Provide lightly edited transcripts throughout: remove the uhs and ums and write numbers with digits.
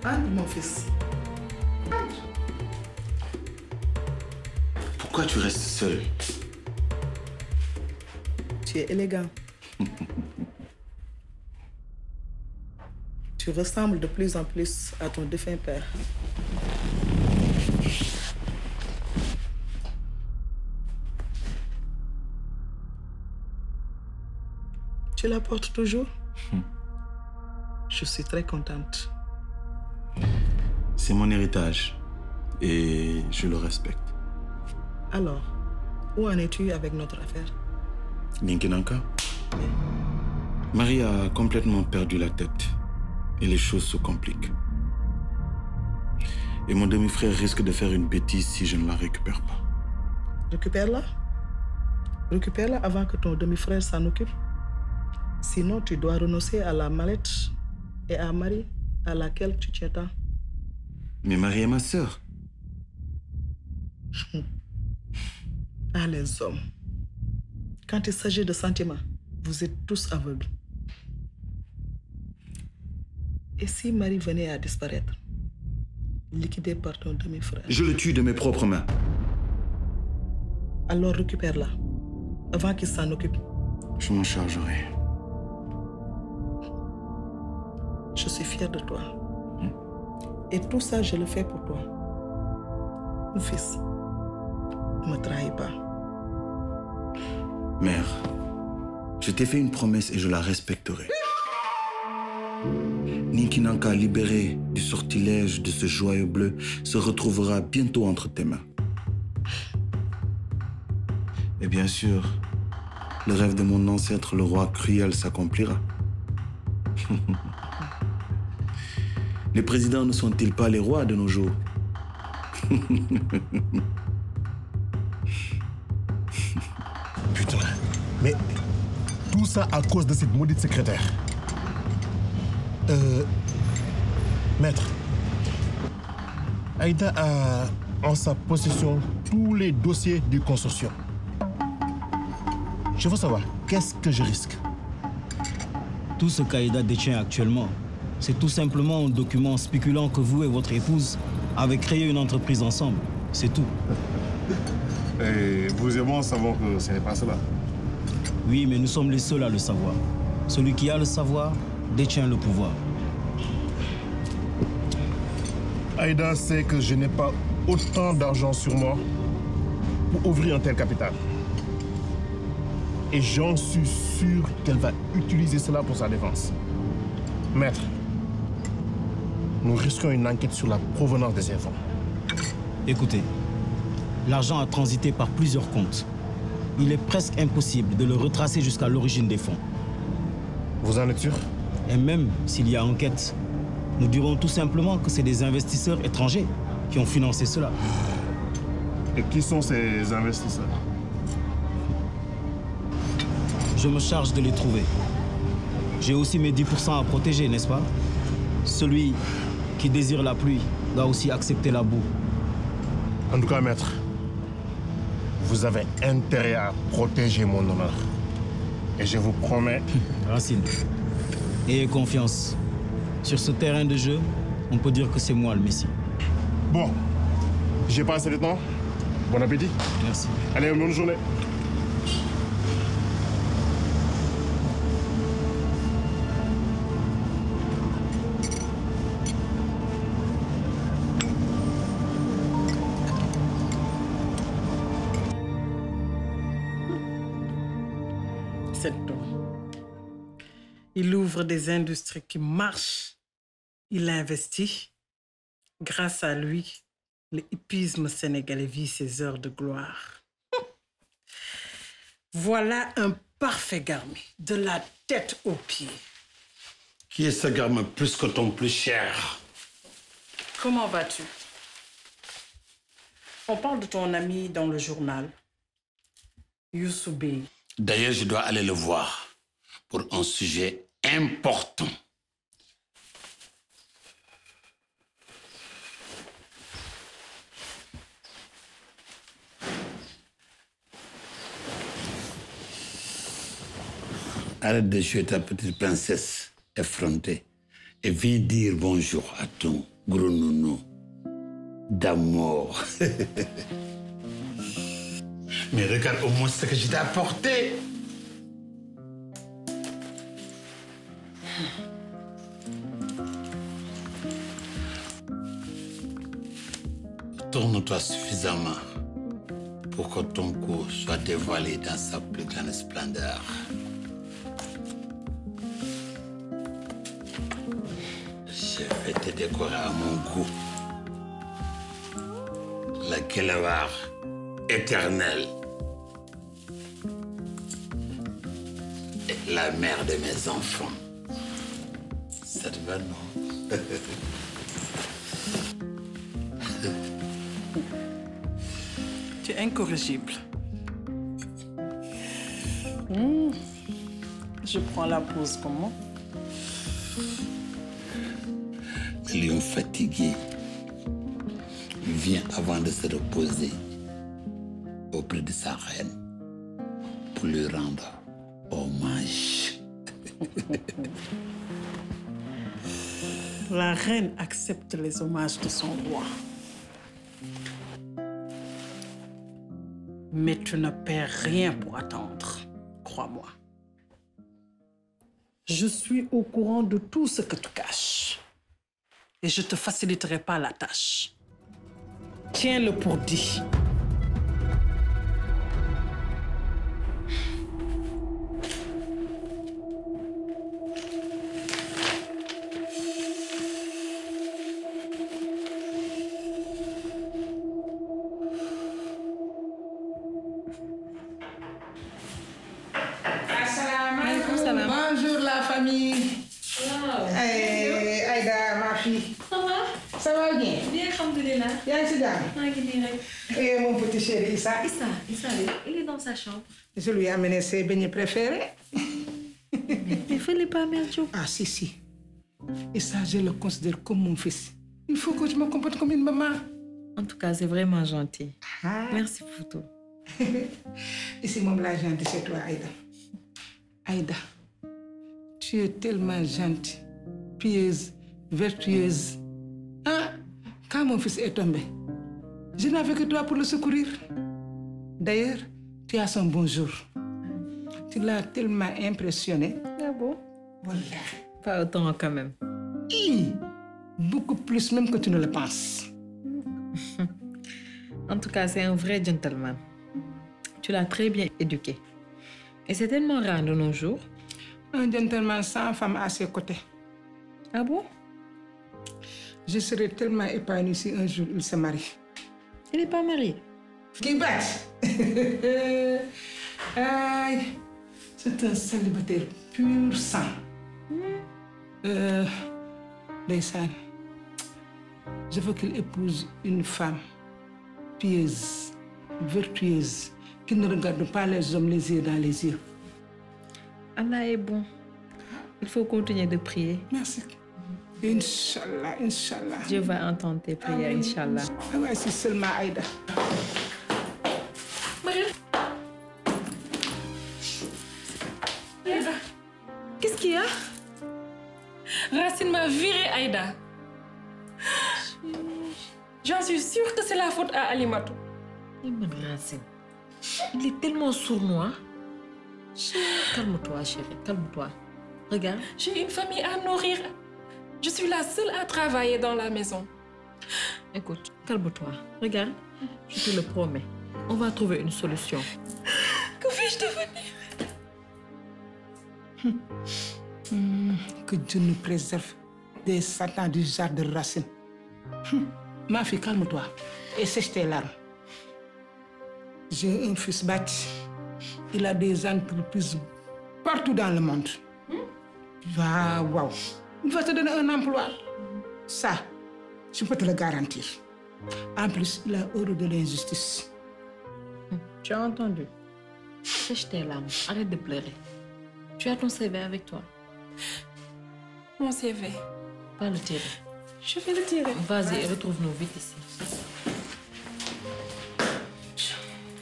Entre, mon fils. Entre. Pourquoi tu restes seul? Tu es élégant. Tu ressembles de plus en plus à ton défunt père. Tu la portes toujours? Je suis très contente. C'est mon héritage et je le respecte. Alors, où en es-tu avec notre affaire? Ninkinanka? Marie a complètement perdu la tête et les choses se compliquent. Et mon demi-frère risque de faire une bêtise si je ne la récupère pas. Récupère-la. Récupère-la avant que ton demi-frère s'en occupe. Sinon, tu dois renoncer à la mallette et à Marie, à laquelle tu tiens tant. Mais Marie est ma sœur. Ah, les hommes. Quand il s'agit de sentiments, vous êtes tous aveugles. Et si Marie venait à disparaître, liquidée par ton demi-frère? Je le tue de mes propres mains. Alors récupère-la, avant qu'il s'en occupe. Je m'en chargerai. Je suis fière de toi. Et tout ça, je le fais pour toi. Mon fils, ne me trahis pas. Mère, je t'ai fait une promesse et je la respecterai. Ninkinanka, libéré du sortilège de ce joyau bleu, se retrouvera bientôt entre tes mains. Et bien sûr, le rêve de mon ancêtre, le roi cruel, s'accomplira. Les présidents ne sont-ils pas les rois de nos jours? Putain, mais tout ça à cause de cette maudite secrétaire. Maître, Aïda a en sa possession tous les dossiers du consortium. Je veux savoir, qu'est-ce que je risque? Tout ce qu'Aïda détient actuellement, c'est tout simplement un document spéculant que vous et votre épouse avez créé une entreprise ensemble. C'est tout. Et vous et moi savons que ce n'est pas cela. Oui, mais nous sommes les seuls à le savoir. Celui qui a le savoir détient le pouvoir. Aïda sait que je n'ai pas autant d'argent sur moi pour ouvrir un tel capital. Et j'en suis sûr qu'elle va utiliser cela pour sa défense. Maître, nous risquons une enquête sur la provenance des fonds. Écoutez, l'argent a transité par plusieurs comptes. Il est presque impossible de le retracer jusqu'à l'origine des fonds. Vous en êtes sûr? Et même s'il y a enquête, nous dirons tout simplement que c'est des investisseurs étrangers qui ont financé cela. Et qui sont ces investisseurs? Je me charge de les trouver. J'ai aussi mes 10% à protéger, n'est-ce pas? Celui qui désire la pluie doit aussi accepter la boue. En tout cas, maître, vous avez intérêt à protéger mon honneur. Et je vous promets... Racine, ayez confiance. Sur ce terrain de jeu, on peut dire que c'est moi le Messie. Bon, j'ai pas assez de temps. Bon appétit. Merci. Allez, bonne journée. Cet homme, il ouvre des industries qui marchent. Il investit. Grâce à lui, le hippisme sénégalais vit ses heures de gloire. Voilà un parfait garmi, de la tête aux pieds. Qui est ce gamin plus que ton plus cher? Comment vas-tu? On parle de ton ami dans le journal, Youssou Bey. D'ailleurs, je dois aller le voir pour un sujet important. Arrête de jouer ta petite princesse effrontée et viens dire bonjour à ton Gros nono d'amour. Mais regarde au moins ce que je t'ai apporté. Tourne-toi suffisamment pour que ton cou soit dévoilé dans sa plus grande splendeur. Je vais te décorer à mon goût. La Guelewar éternelle. Et la mère de mes enfants. Ça te va, non? Tu es incorrigible. Je prends la pause comment? Le lion fatigué vient avant de se reposer auprès de sa reine pour lui rendre hommage. La reine accepte les hommages de son roi. Mais tu ne perds rien pour attendre, crois-moi. Je suis au courant de tout ce que tu caches. Et je ne te faciliterai pas la tâche. Tiens-le pour dit. Bonjour la famille. Wow. Aïda, ma fille. Ça va? Ça va bien? Bien, alhamdoulilah. Bien, c'est bien. Et mon petit chéri Issa? Issa, il est dans sa chambre. Je lui ai amené ses beignets préférés. Il fallait pas mettre Diop. Ah, si. Issa, je le considère comme mon fils. Il faut que je me comporte comme une maman. En tout cas, c'est vraiment gentil. Ah. Merci pour tout. Ici, mon la gentil, c'est toi, Aïda. Aïda, tu es tellement gentille, pieuse, vertueuse. Ah, quand mon fils est tombé, je n'avais que toi pour le secourir. D'ailleurs, tu as son bonjour. Tu l'as tellement impressionné. Ah bon? Voilà. Pas autant quand même. Beaucoup plus même que tu ne le penses. En tout cas, c'est un vrai gentleman. Tu l'as très bien éduqué. Et c'est tellement rare de nos jours. Un gentleman sans femme à ses côtés. Ah bon? Je serais tellement épanouie si un jour il se marie. Il n'est pas marié. Qui bat? Aïe, c'est un célibataire pur sang. Ndeysaan, je veux qu'il épouse une femme pieuse, vertueuse, qui ne regarde pas les hommes les yeux dans les yeux. Allah est bon. Il faut continuer de prier. Merci. Inch'Allah, Inch'Allah. Dieu va entendre tes prières, Inch'Allah. Ah ouais, c'est seulement Aïda. Aïda, qu'est-ce qu'il y a? Racine m'a viré Aïda. J'en suis sûre que c'est la faute à Alimatou. Racine, il est tellement sournois. Calme-toi, chérie, calme-toi. Regarde. J'ai une famille à nourrir. Je suis la seule à travailler dans la maison. Écoute, calme-toi. Regarde, je te le promets. On va trouver une solution. Que vais-je devenir? Que Dieu nous préserve des satans du genre de Racine. Ma fille, calme-toi et sèche tes larmes. J'ai un fils bâti. Il a des entreprises partout dans le monde. Waouh! Il va te donner un emploi. Ça, je peux te le garantir. En plus, il a horreur de l'injustice. Tu as entendu? Sèche tes larmes, arrête de pleurer. Tu as ton CV avec toi? Mon CV. Pas le tirer. Je vais le tirer. Vas-y, retrouve-nous vite ici.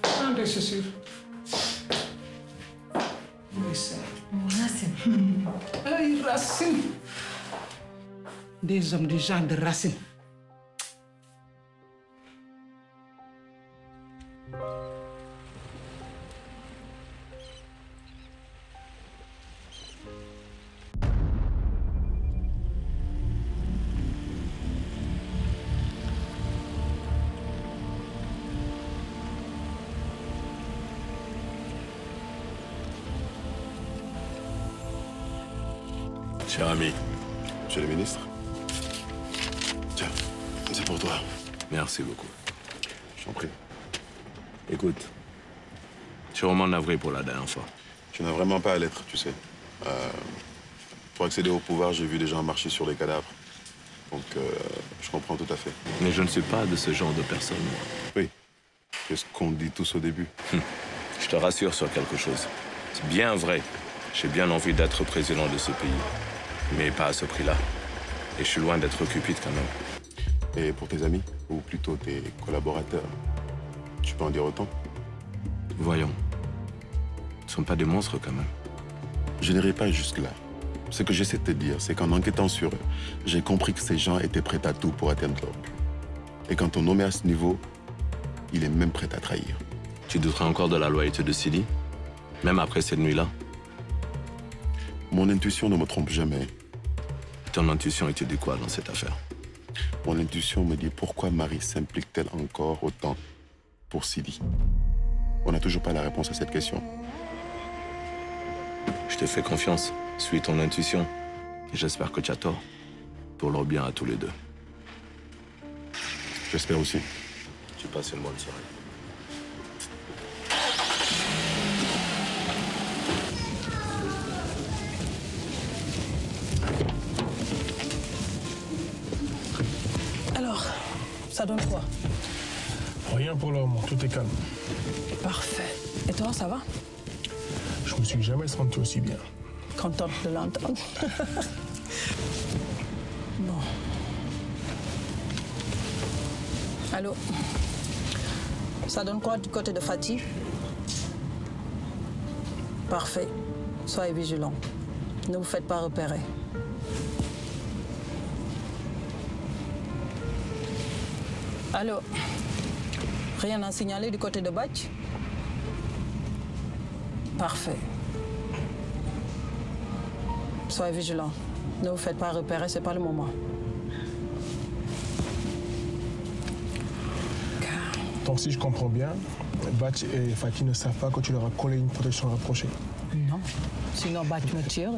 Prends tes chaussures. Racine. Aïe, Racine. Des hommes du genre de Racine. Cher ami. Monsieur le ministre. Tiens, c'est pour toi. Merci beaucoup. Je t'en prie. Écoute, je suis vraiment navré pour la dernière fois. Tu n'as vraiment pas à l'être, tu sais. Pour accéder au pouvoir, j'ai vu des gens marcher sur les cadavres. Donc, je comprends tout à fait. Mais je ne suis pas de ce genre de personne. Oui, c'est ce qu'on dit tous au début. Je te rassure sur quelque chose. C'est bien vrai. J'ai bien envie d'être président de ce pays. Mais pas à ce prix-là. Et je suis loin d'être cupide quand même. Et pour tes amis, ou plutôt tes collaborateurs, tu peux en dire autant? Voyons. Ils ne sont pas des monstres quand même. Je n'irai pas jusque-là. Ce que j'essaie de te dire, c'est qu'en enquêtant sur eux, j'ai compris que ces gens étaient prêts à tout pour atteindre leur but. Et quand on nommé à ce niveau, il est même prêt à trahir. Tu douterais encore de la loyauté de Sidi? Même après cette nuit-là? Mon intuition ne me trompe jamais. Ton intuition, il te dit quoi dans cette affaire? Mon intuition me dit pourquoi Marie s'implique-t-elle encore autant pour Sidi? On n'a toujours pas la réponse à cette question. Je te fais confiance. Suis ton intuition. Et j'espère que tu as tort. Pour leur bien à tous les deux. J'espère aussi. Tu passes une bonne soirée. Alors, ça donne quoi? Rien pour le moment, tout est calme. Parfait. Et toi, ça va? Je me suis jamais senti aussi bien. Contente de l'entendre. Bon. Allô? Ça donne quoi du côté de Fatih? Parfait. Soyez vigilants. Ne vous faites pas repérer. Allô? Rien à signaler du côté de Batch? Parfait. Soyez vigilants. Ne vous faites pas repérer, c'est pas le moment. Donc si je comprends bien, Batch et Fatih ne savent pas que tu leur as collé une protection rapprochée. Non. Sinon, Batch me tire.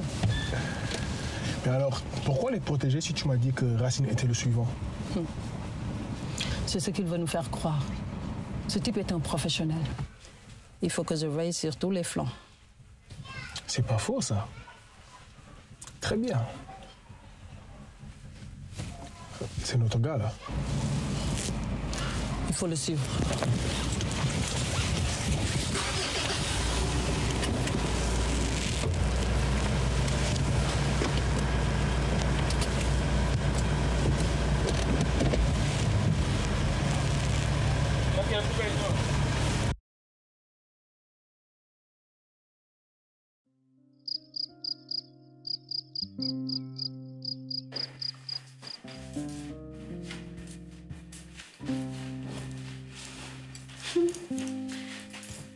Mais alors, pourquoi les protéger si tu m'as dit que Racine était le suivant? C'est ce qu'il veut nous faire croire. Ce type est un professionnel. Il faut que je veille sur tous les flancs. C'est pas faux, ça. Très bien. C'est notre gars, là. Il faut le suivre.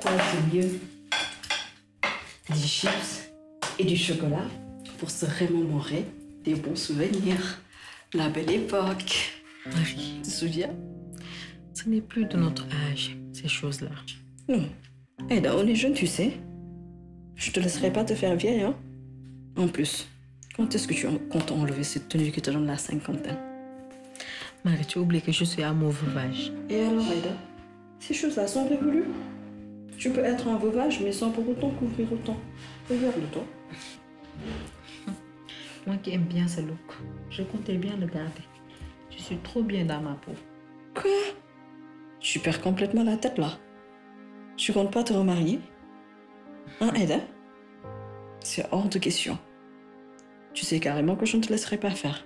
Quoi de mieux? Des chips et du chocolat pour se remémorer des bons souvenirs. La belle époque. Marie, Tu te souviens? ce n'est plus de notre âge, ces choses-là. Non. Aïda, on est jeunes, tu sais. Je te laisserai pas te faire vieille, hein. En plus, quand est-ce que tu comptes enlever cette tenue qui te donne la cinquantaine? Marie, tu oublies que je suis à mon veuvage. Et alors, Aïda, ces choses-là sont révolues. Tu peux être un veuvage, mais sans pour autant couvrir autant. Regarde-toi. Moi qui aime bien ce look, je comptais bien le garder. Je suis trop bien dans ma peau. Quoi? Tu perds complètement la tête, là. Tu comptes pas te remarier? Hein, Aïda? C'est hors de question. Tu sais carrément que je ne te laisserai pas faire.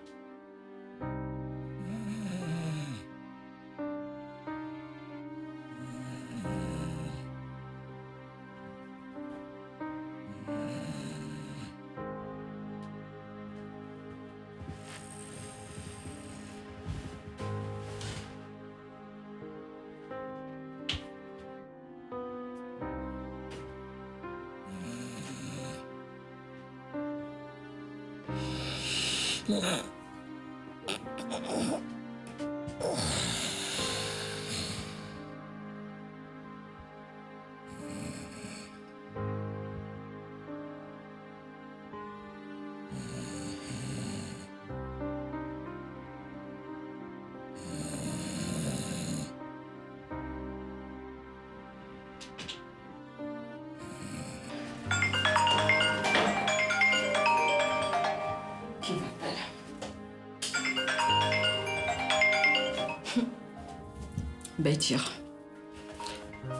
Ben tire.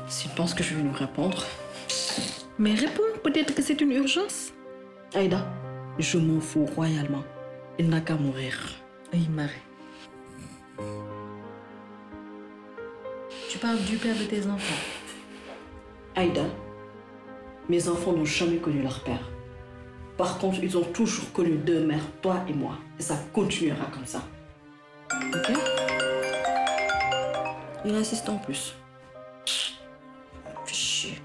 S'il pense que je vais lui répondre... Mais réponds, peut-être que c'est une urgence. Aïda, je m'en fous royalement. Il n'a qu'à mourir. Aïe, Marie. Tu parles du père de tes enfants. Aïda, mes enfants n'ont jamais connu leur père. Par contre, ils ont toujours connu deux mères, toi et moi. Et ça continuera comme ça. Ok? Il insiste en plus. Fais chier.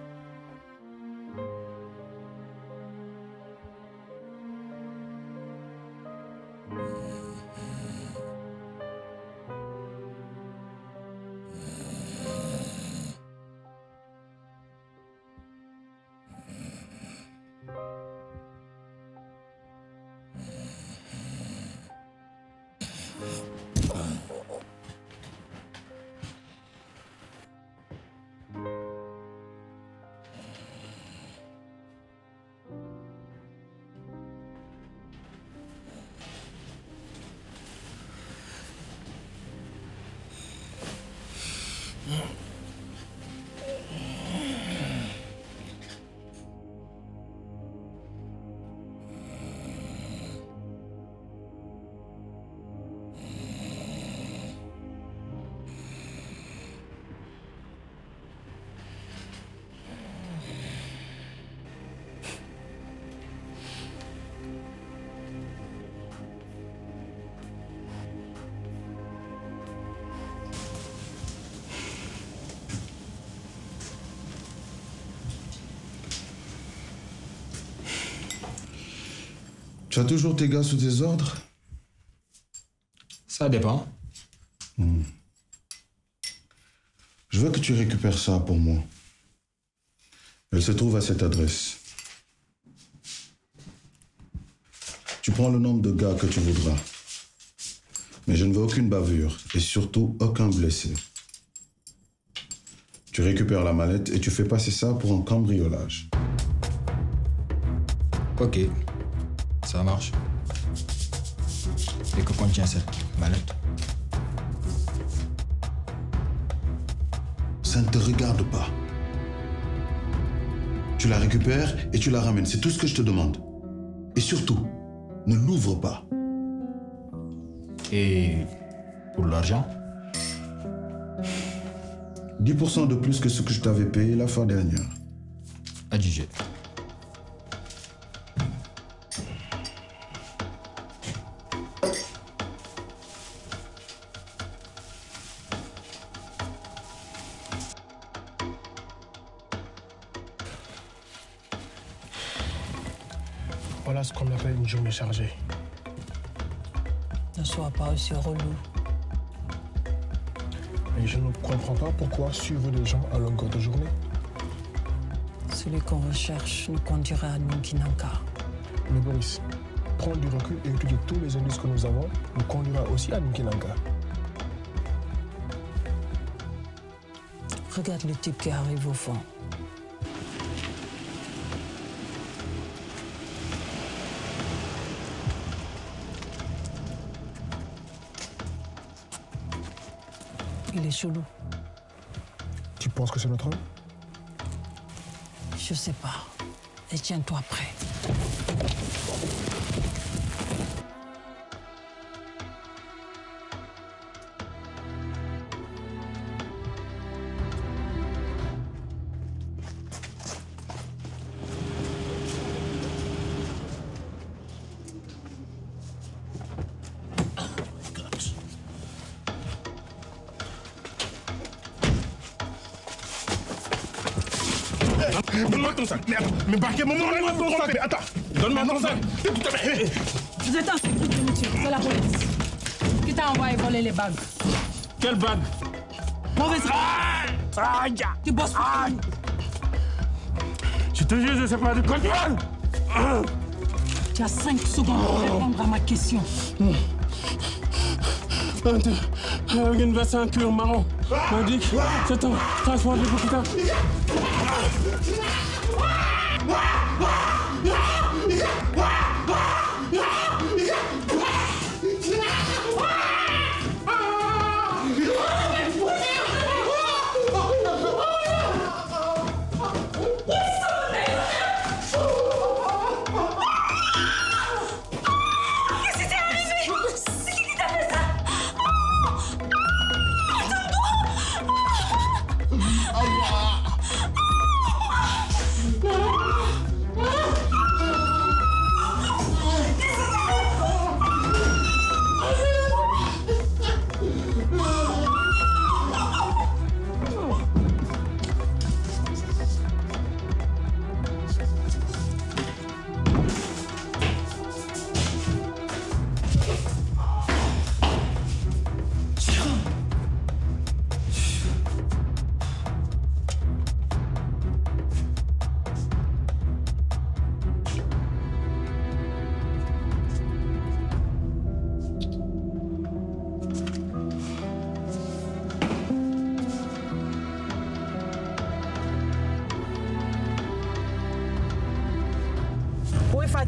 Tu as toujours tes gars sous tes ordres? Ça dépend. Je veux que tu récupères ça pour moi. Elle se trouve à cette adresse. Tu prends le nombre de gars que tu voudras. Mais je ne veux aucune bavure et surtout aucun blessé. Tu récupères la mallette et tu fais passer ça pour un cambriolage. Ok, ça marche. Et que contient cette mallette? Ça ne te regarde pas. Tu la récupères et tu la ramènes. C'est tout ce que je te demande. Et surtout, ne l'ouvre pas. Et pour l'argent? 10% de plus que ce que je t'avais payé la fois dernière. Adjugé. Voilà ce qu'on appelle une journée chargée. Ne sois pas aussi relou. Et je ne comprends pas pourquoi suivre des gens à longueur de journée. Celui qu'on recherche nous conduira à Ninkinanka. Mais Boris, prendre du recul et étudier tous les indices que nous avons nous conduira aussi à Ninkinanka. Regarde le type qui arrive au fond. Il est chelou. Tu penses que c'est notre homme? Je sais pas. Et tiens-toi prêt. Donne-moi ton sac. Mais par quel moment? Donne-moi ton sac. Mais attends. Donne-moi ton sac. Vous êtes en sécurité, monsieur. C'est la police. Qui t'a envoyé voler les bagues? Quelle bague? Mauvaise raison. Tu bosses pas. Je te jure, je ne sais pas de quoi tu parles. Tu as 5 secondes pour répondre à ma question. Avec une veste en cuir marron. M'a dit que c'est un transport de l'hôpital.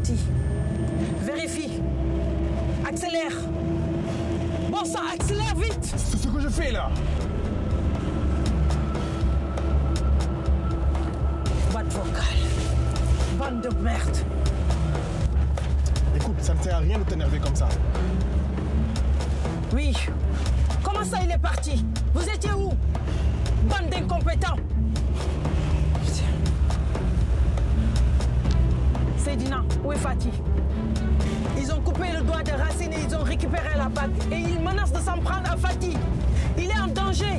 Fatih. Vérifie. Accélère. Bon sang, accélère vite. C'est ce que je fais là. Boîte vocale. Bande de merde. Écoute, ça ne sert à rien de t'énerver comme ça. Oui. Comment ça, il est parti? Vous étiez où? Bande d'incompétents. Seydina, où est Fatih? Ils ont coupé le doigt de Racine et ils ont récupéré la bague. Et ils menacent de s'en prendre à Fatih. Il est en danger.